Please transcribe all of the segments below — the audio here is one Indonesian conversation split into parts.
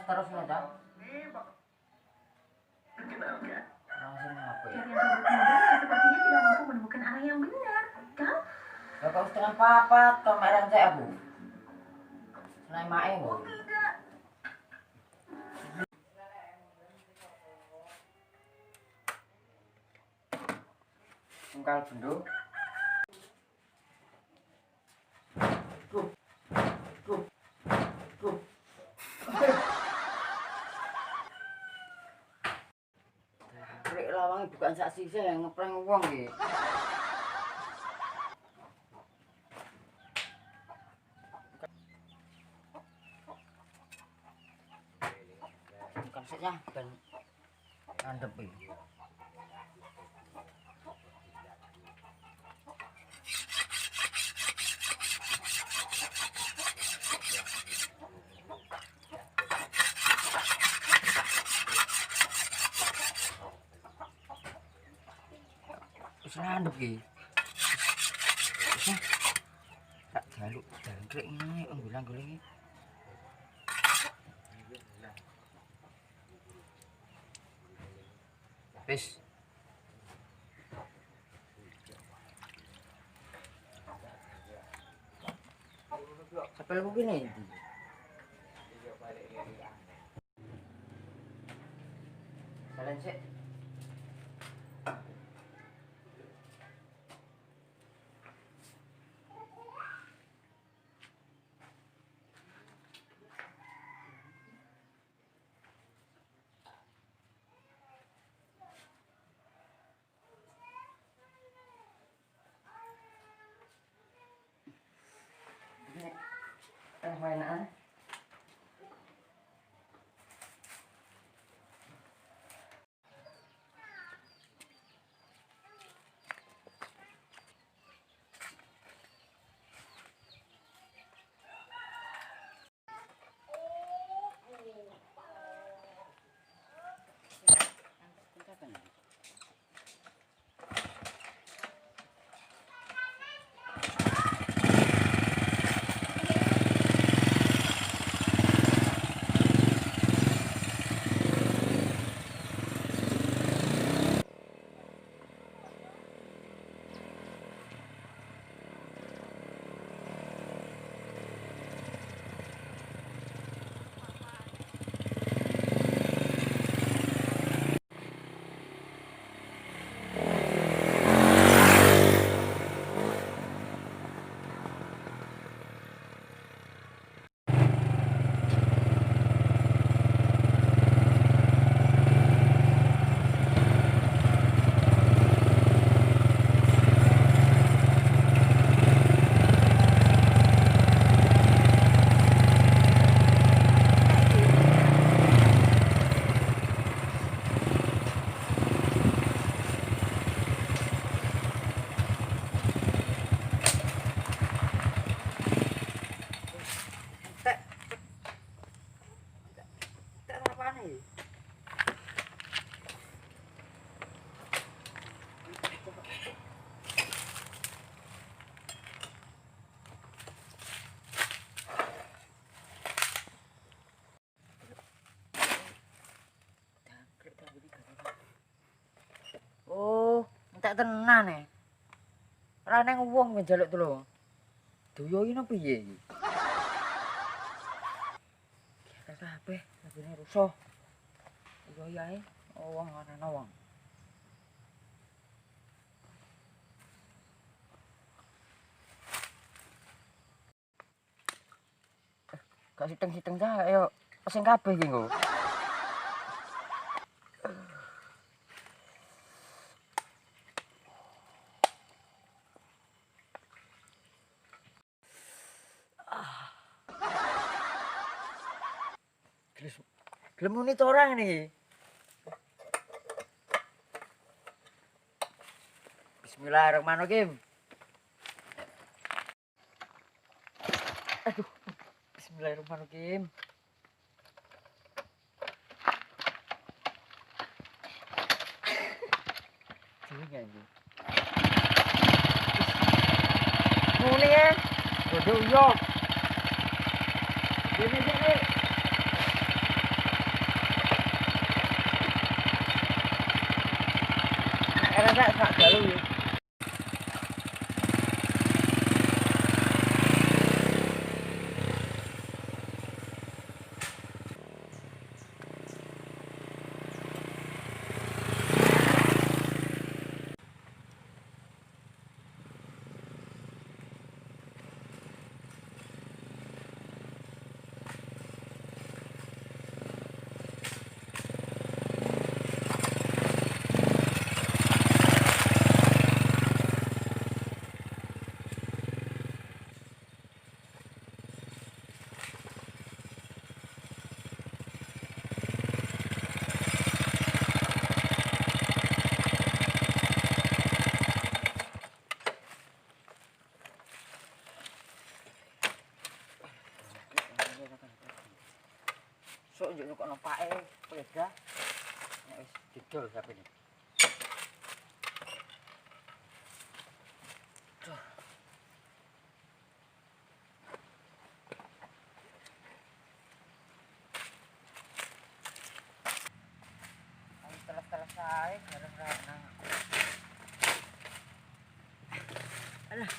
terus aja. Perkenalkan. Langsung apa ya? Cari yang rambut muda sepertinya tidak mampu menemukan arah yang benar, kan? Ya kau setengah papat, kau merah saya aku. Senai mae Oh kau. tidak. Engkal bendo. Rek lawange bukan sak sisih yang ngeprank wong iki. Bukan saja ben ngandep iki. Wis ngandep iki. Wis tak jaluk jangkrik ngene nggulang-guling iki. Wis. Sapelku kene iki. Jalan sik. Mainan. Oh, entek tenan e. Ora nang wong njaluk tulung. Duyo iki nopo piye iki? Kata kabeh, kabeh rusuh. Iya yae, wong ana wong. Gak siteng-siteng ta ayo sing kabeh iki nggo. Gelem muni to ora ngene iki? Bismillahirrahmanirrahim. Aduh. Bismillahirrahmanirrahim. Ini iki. Muni ya. Bodoh yo. Ini. Enggak galu. Sok njuk kok nepake peda. Nek wis didol sapene. Ayo teles-teles ae bareng renang. Alah.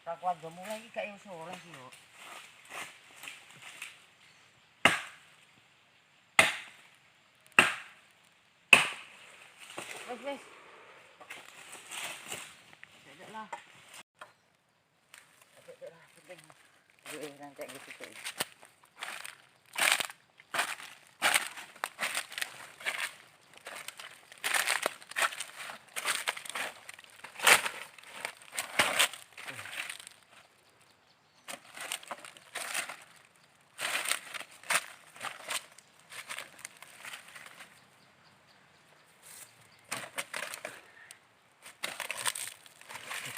Tak kuat mulai iki kayak sore sih yo. Wes. Tidak lah. Tidak lah, penting. Nanti gitu tuh.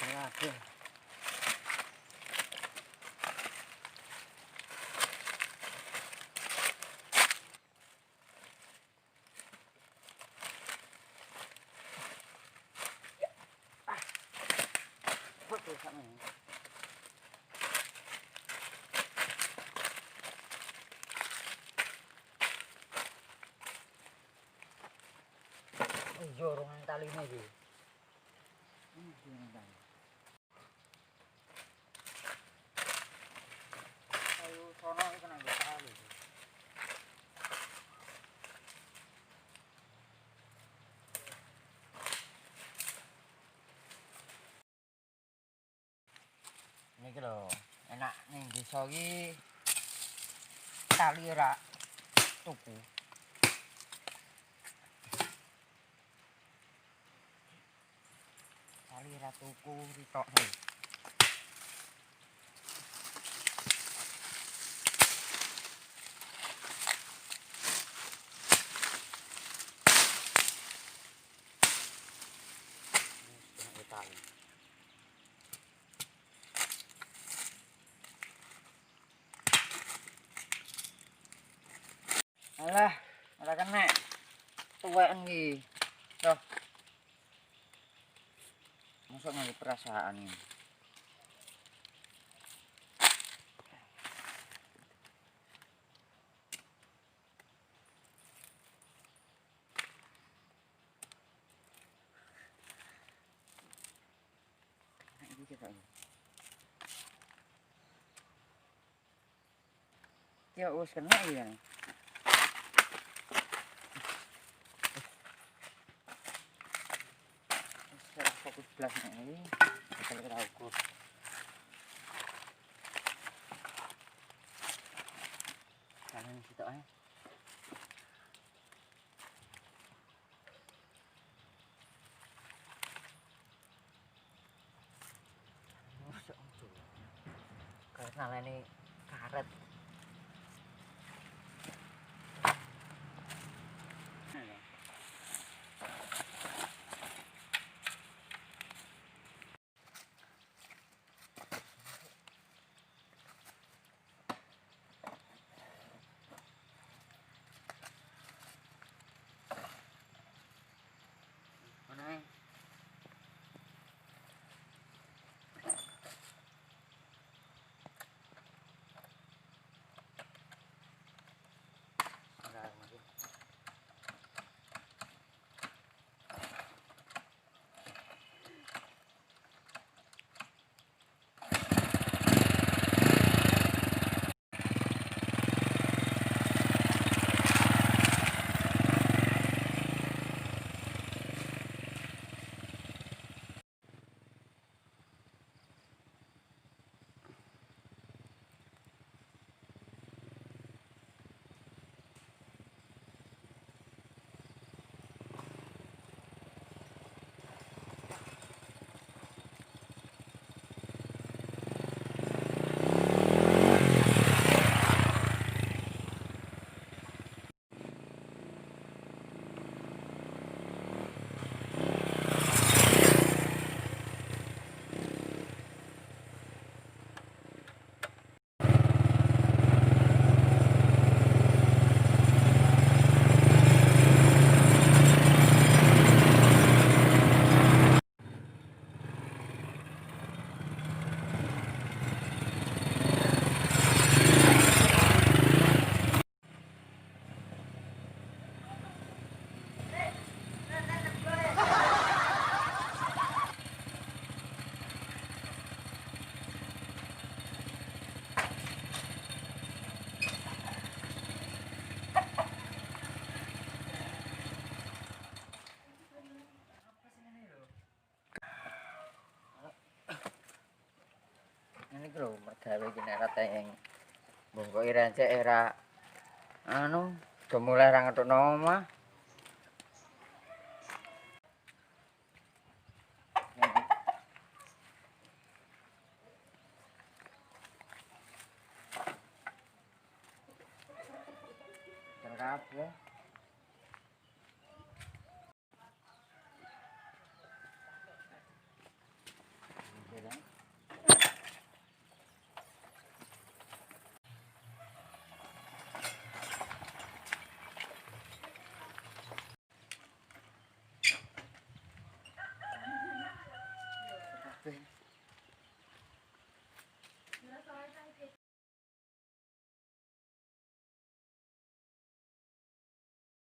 Oke. Betul sama ini. Jorong tali ini iki. Ini jorong tali. Ayo sono iki nang tali. Niki lho, enak ning desa iki tali ora tuku. Lali ra tuku ritok he. Alah, ora kena. Tuweken iki. Loh. Mosok nganggo perasaan ini. Nah, iki kita ini. Ya wis kena iki kan. Wis fokus belas ini. Kita ukur. Kanan situ ae. Karena ini karet. Mana ae? Ini lho mergawe iki nek rata yang bongkok irancek era anu do mulai ra ngetokno omah. Kabeh.